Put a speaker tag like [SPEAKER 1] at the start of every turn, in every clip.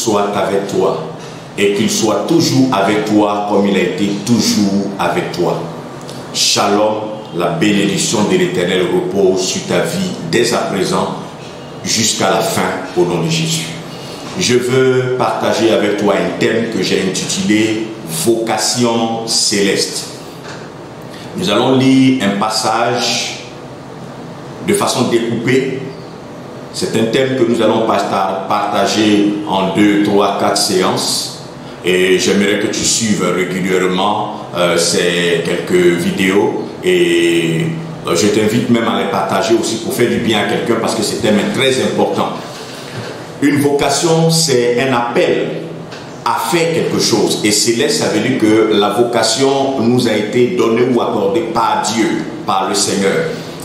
[SPEAKER 1] soit avec toi et qu'il soit toujours avec toi comme il a été toujours avec toi. Shalom, la bénédiction de l'Éternel repose sur ta vie dès à présent jusqu'à la fin au nom de Jésus. Je veux partager avec toi un thème que j'ai intitulé « Vocation céleste ». Nous allons lire un passage de façon découpée. C'est un thème que nous allons partager en 2, 3, 4 séances. Et j'aimerais que tu suives régulièrement ces quelques vidéos. Et je t'invite même à les partager aussi pour faire du bien à quelqu'un parce que c'est un thème très important. Une vocation, c'est un appel à faire quelque chose. Et céleste, ça veut dire que la vocation nous a été donnée ou accordée par Dieu, par le Seigneur.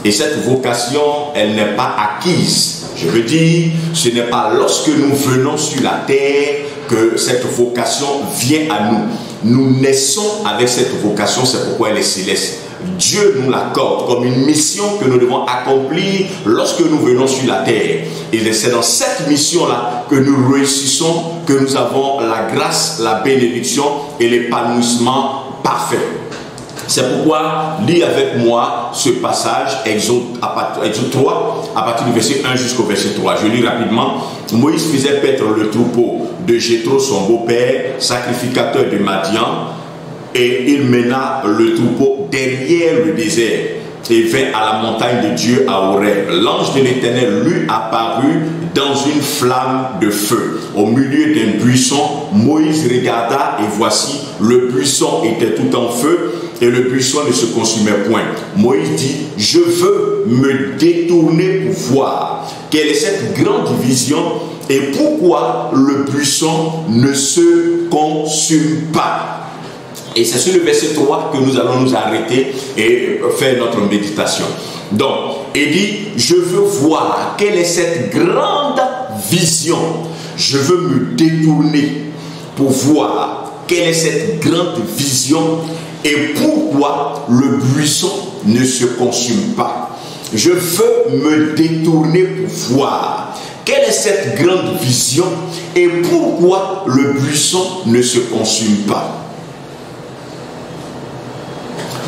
[SPEAKER 1] Et cette vocation, elle n'est pas acquise. Je veux dire, ce n'est pas lorsque nous venons sur la terre que cette vocation vient à nous. Nous naissons avec cette vocation, c'est pourquoi elle est céleste. Dieu nous l'accorde comme une mission que nous devons accomplir lorsque nous venons sur la terre. Et c'est dans cette mission-là que nous réussissons, que nous avons la grâce, la bénédiction et l'épanouissement parfait. C'est pourquoi, lis avec moi ce passage, Exode 3, à partir du verset 1 jusqu'au verset 3. Je lis rapidement. Moïse faisait paître le troupeau de Jéthro, son beau-père, sacrificateur de Madian, et il mena le troupeau derrière le désert et vint à la montagne de Dieu à Horeb. L'ange de l'Éternel lui apparut dans une flamme de feu au milieu d'un buisson. Moïse regarda et voici, le buisson était tout en feu et le buisson ne se consumait point. Moïse dit, je veux me détourner pour voir quelle est cette grande vision et pourquoi le buisson ne se consume pas. Et c'est sur le verset 3 que nous allons nous arrêter et faire notre méditation. Donc, il dit, je veux voir quelle est cette grande vision. Je veux me détourner pour voir quelle est cette grande vision et pourquoi le buisson ne se consume pas. Je veux me détourner pour voir quelle est cette grande vision et pourquoi le buisson ne se consume pas.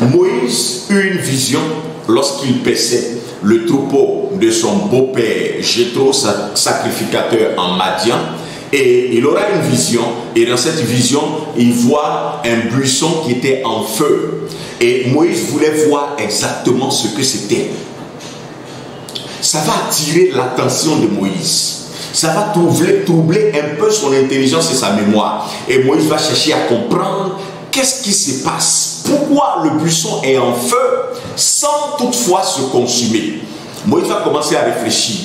[SPEAKER 1] Moïse eut une vision lorsqu'il paissait le troupeau de son beau-père Jéthro, sacrificateur en Madian, et il aura une vision, et dans cette vision, il voit un buisson qui était en feu, et Moïse voulait voir exactement ce que c'était. Ça va attirer l'attention de Moïse, ça va troubler un peu son intelligence et sa mémoire, et Moïse va chercher à comprendre qu'est-ce qui se passe. Pourquoi le buisson est en feu sans toutefois se consumer? Moïse va commencer à réfléchir.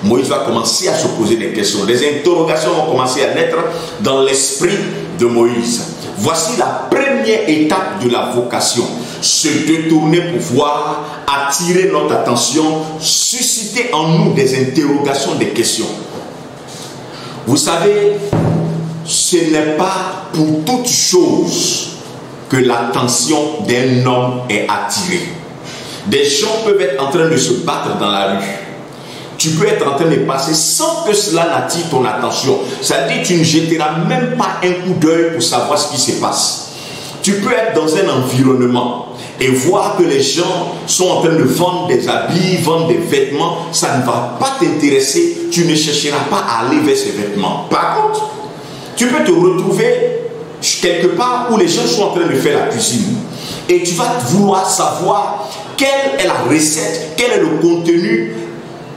[SPEAKER 1] Moïse va commencer à se poser des questions. Des interrogations vont commencer à naître dans l'esprit de Moïse. Voici la première étape de la vocation. Se détourner pour voir, attirer notre attention, susciter en nous des interrogations, des questions. Vous savez, ce n'est pas pour toute chose que l'attention d'un homme est attirée. Des gens peuvent être en train de se battre dans la rue. Tu peux être en train de passer sans que cela n'attire ton attention. Ça dit que tu ne jetteras même pas un coup d'œil pour savoir ce qui se passe. Tu peux être dans un environnement et voir que les gens sont en train de vendre des habits, vendre des vêtements. Ça ne va pas t'intéresser. Tu ne chercheras pas à aller vers ces vêtements. Par contre, tu peux te retrouver quelque part où les gens sont en train de faire la cuisine et tu vas vouloir savoir quelle est la recette, quel est le contenu,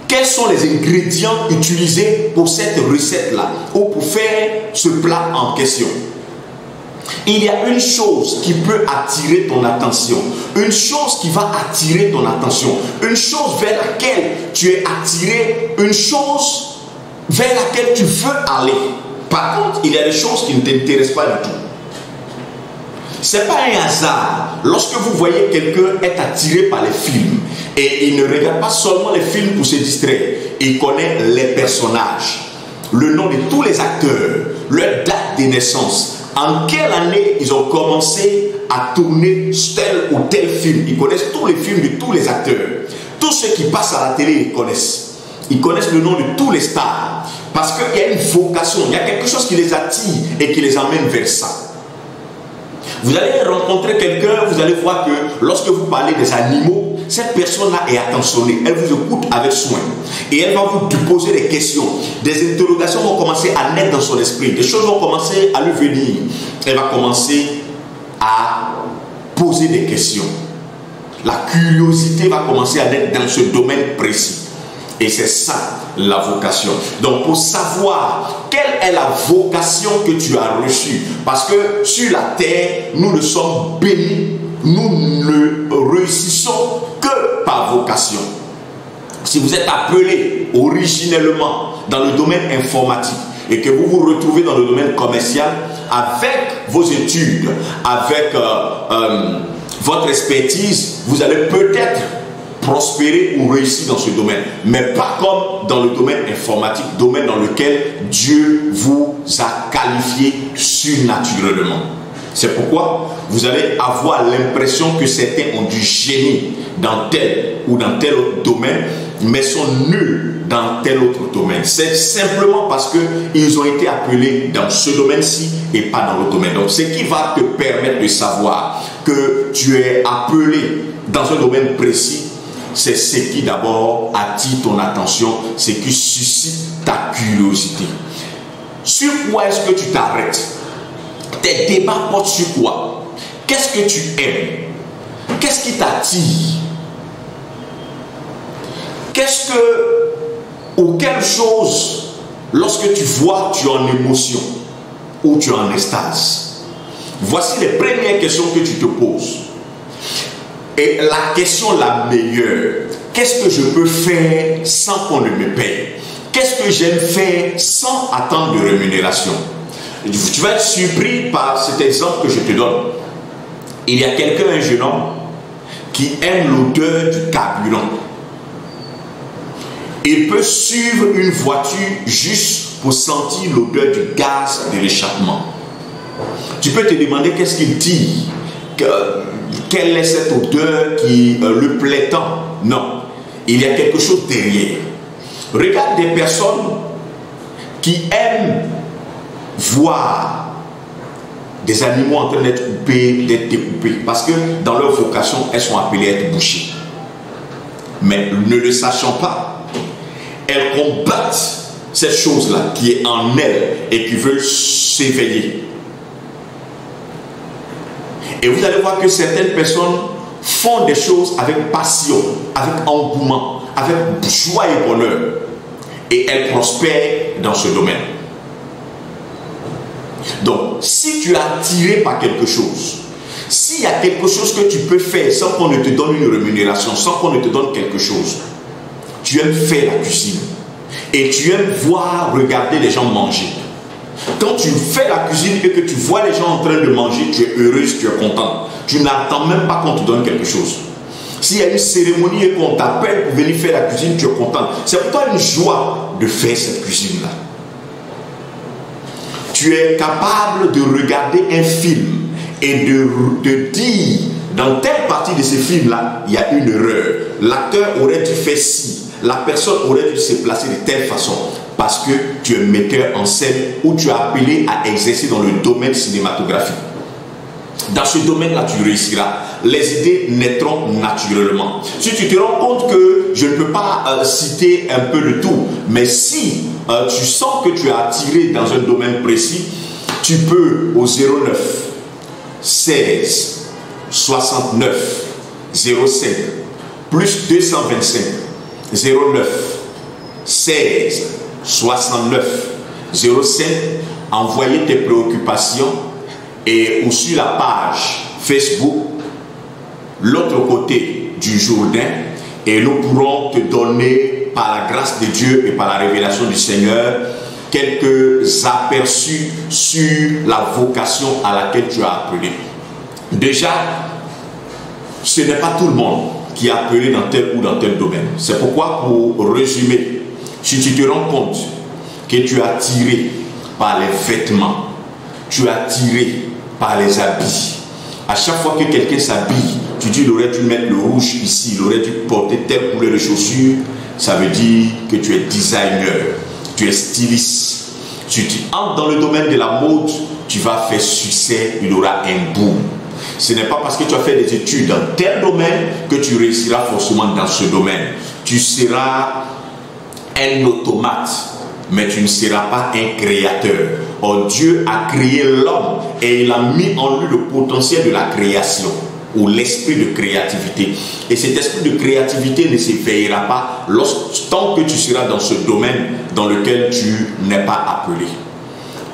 [SPEAKER 1] quels sont les ingrédients utilisés pour cette recette-là ou pour faire ce plat en question. Il y a une chose qui peut attirer ton attention, une chose qui va attirer ton attention, une chose vers laquelle tu es attiré, une chose vers laquelle tu veux aller. Par contre, il y a des choses qui ne t'intéressent pas du tout. Ce n'est pas un hasard. Lorsque vous voyez quelqu'un être attiré par les films, et il ne regarde pas seulement les films pour se distraire, il connaît les personnages, le nom de tous les acteurs, leur date de naissance, en quelle année ils ont commencé à tourner tel ou tel film. Ils connaissent tous les films de tous les acteurs. Tous ceux qui passent à la télé, ils connaissent. Ils connaissent le nom de tous les stars. Parce qu'il y a une vocation, il y a quelque chose qui les attire et qui les emmène vers ça. Vous allez rencontrer quelqu'un, vous allez voir que lorsque vous parlez des animaux, cette personne-là est attentionnée, elle vous écoute avec soin. Et elle va vous poser des questions. Des interrogations vont commencer à naître dans son esprit. Des choses vont commencer à lui venir. Elle va commencer à poser des questions. La curiosité va commencer à naître dans ce domaine précis. Et c'est ça la vocation. Donc pour savoir quelle est la vocation que tu as reçue, parce que sur la terre, nous ne sommes bénis, nous ne réussissons que par vocation. Si vous êtes appelé originellement dans le domaine informatique et que vous vous retrouvez dans le domaine commercial, avec vos études, avec votre expertise, vous allez peut-être prospérer ou réussir dans ce domaine, mais pas comme dans le domaine informatique, domaine dans lequel Dieu vous a qualifié surnaturellement. C'est pourquoi vous allez avoir l'impression que certains ont du génie dans tel ou dans tel autre domaine, mais sont nuls dans tel autre domaine. C'est simplement parce qu'ils ont été appelés dans ce domaine-ci et pas dans l'autre domaine. Donc ce qui va te permettre de savoir que tu es appelé dans un domaine précis, c'est ce qui d'abord attire ton attention, ce qui suscite ta curiosité. Sur quoi est-ce que tu t'arrêtes? Tes débats portent sur quoi? Qu'est-ce que tu aimes? Qu'est-ce qui t'attire? Qu'est-ce que, ou quelle chose, lorsque tu vois, tu es en émotion ou tu es en extase? Voici les premières questions que tu te poses. Et la question la meilleure, qu'est-ce que je peux faire sans qu'on ne me paye? Qu'est-ce que j'aime faire sans attendre de rémunération? Tu vas être surpris par cet exemple que je te donne. Il y a quelqu'un, un jeune homme, qui aime l'odeur du carburant. Il peut suivre une voiture juste pour sentir l'odeur du gaz de l'échappement. Tu peux te demander qu'est-ce qu'il dit, quelle est cette odeur qui le plaît tant? Non, il y a quelque chose derrière. Regarde des personnes qui aiment voir des animaux en train d'être coupés, d'être découpés, parce que dans leur vocation, elles sont appelées à être bouchées. Mais ne le sachant pas, elles combattent cette chose-là qui est en elles et qui veut s'éveiller. Et vous allez voir que certaines personnes font des choses avec passion, avec engouement, avec joie et bonheur. Et elles prospèrent dans ce domaine. Donc, si tu es attiré par quelque chose, s'il y a quelque chose que tu peux faire sans qu'on ne te donne une rémunération, sans qu'on ne te donne quelque chose, tu aimes faire la cuisine. Et tu aimes voir, regarder les gens manger. Quand tu fais la cuisine et que tu vois les gens en train de manger, tu es heureuse, tu es content. Tu n'attends même pas qu'on te donne quelque chose. S'il y a une cérémonie et qu'on t'appelle pour venir faire la cuisine, tu es content. C'est pour toi une joie de faire cette cuisine-là. Tu es capable de regarder un film et de dire, dans telle partie de ce film-là, il y a une erreur. L'acteur aurait dû faire ci. La personne aurait dû se placer de telle façon. Parce que tu es metteur en scène ou tu es appelé à exercer dans le domaine cinématographique. Dans ce domaine-là, tu réussiras. Les idées naîtront naturellement. Si tu te rends compte que je ne peux pas citer un peu de tout, mais si tu sens que tu es attiré dans un domaine précis, tu peux au 09 16 69 05 plus 225 09 16 69 05, envoyer tes préoccupations et ou sur la page Facebook l'autre côté du Jourdain, et nous pourrons te donner par la grâce de Dieu et par la révélation du Seigneur quelques aperçus sur la vocation à laquelle tu as appelé. Déjà, ce n'est pas tout le monde qui est appelé dans tel ou dans tel domaine. C'est pourquoi, pour résumer, si tu te rends compte que tu es attiré par les vêtements, tu es attiré par les habits, à chaque fois que quelqu'un s'habille, tu dis il aurait dû mettre le rouge ici, il aurait dû porter telle couleur de chaussures, ça veut dire que tu es designer. tu es styliste. Si tu entres dans le domaine de la mode, tu vas faire succès, il y aura un boom. Ce n'est pas parce que tu as fait des études dans tel domaine que tu réussiras forcément dans ce domaine. Tu seras un automate, mais tu ne seras pas un créateur. Or, Dieu a créé l'homme et il a mis en lui le potentiel de la création ou l'esprit de créativité. Et cet esprit de créativité ne s'éveillera pas tant que tu seras dans ce domaine dans lequel tu n'es pas appelé.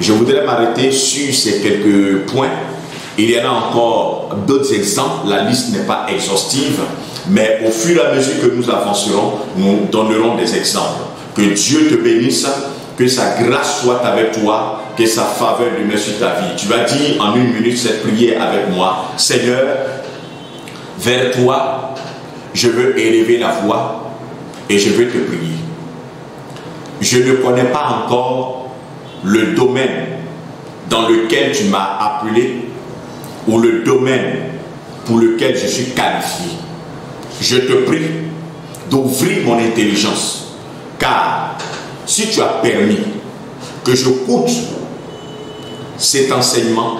[SPEAKER 1] Je voudrais m'arrêter sur ces quelques points. Il y en a encore d'autres exemples. La liste n'est pas exhaustive, mais au fur et à mesure que nous avancerons, nous donnerons des exemples. Que Dieu te bénisse, que sa grâce soit avec toi, que sa faveur demeure sur ta vie. Tu vas dire en 1 minute cette prière avec moi. Seigneur, vers toi, je veux élever la voix et je veux te prier. Je ne connais pas encore le domaine dans lequel tu m'as appelé ou le domaine pour lequel je suis qualifié. Je te prie d'ouvrir mon intelligence, car si tu as permis que je coûte cet enseignement,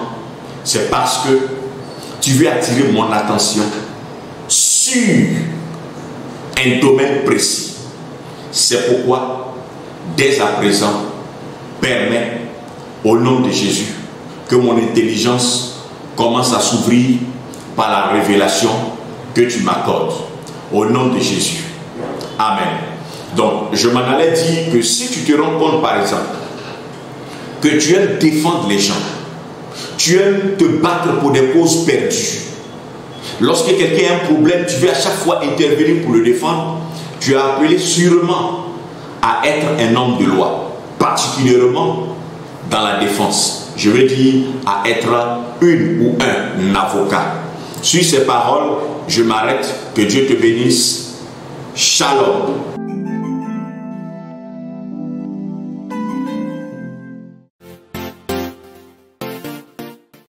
[SPEAKER 1] c'est parce que tu veux attirer mon attention sur un domaine précis. C'est pourquoi, dès à présent, permets au nom de Jésus que mon intelligence commence à s'ouvrir par la révélation que tu m'accordes. Au nom de Jésus. Amen. Donc, je m'en allais dire que si tu te rends compte, par exemple, que tu aimes défendre les gens, tu aimes te battre pour des causes perdues. Lorsque quelqu'un a un problème, tu veux à chaque fois intervenir pour le défendre, tu es appelé sûrement à être un homme de loi, particulièrement dans la défense. Je veux dire à être une ou un avocat. Sur ces paroles, je m'arrête. Que Dieu te bénisse. Shalom.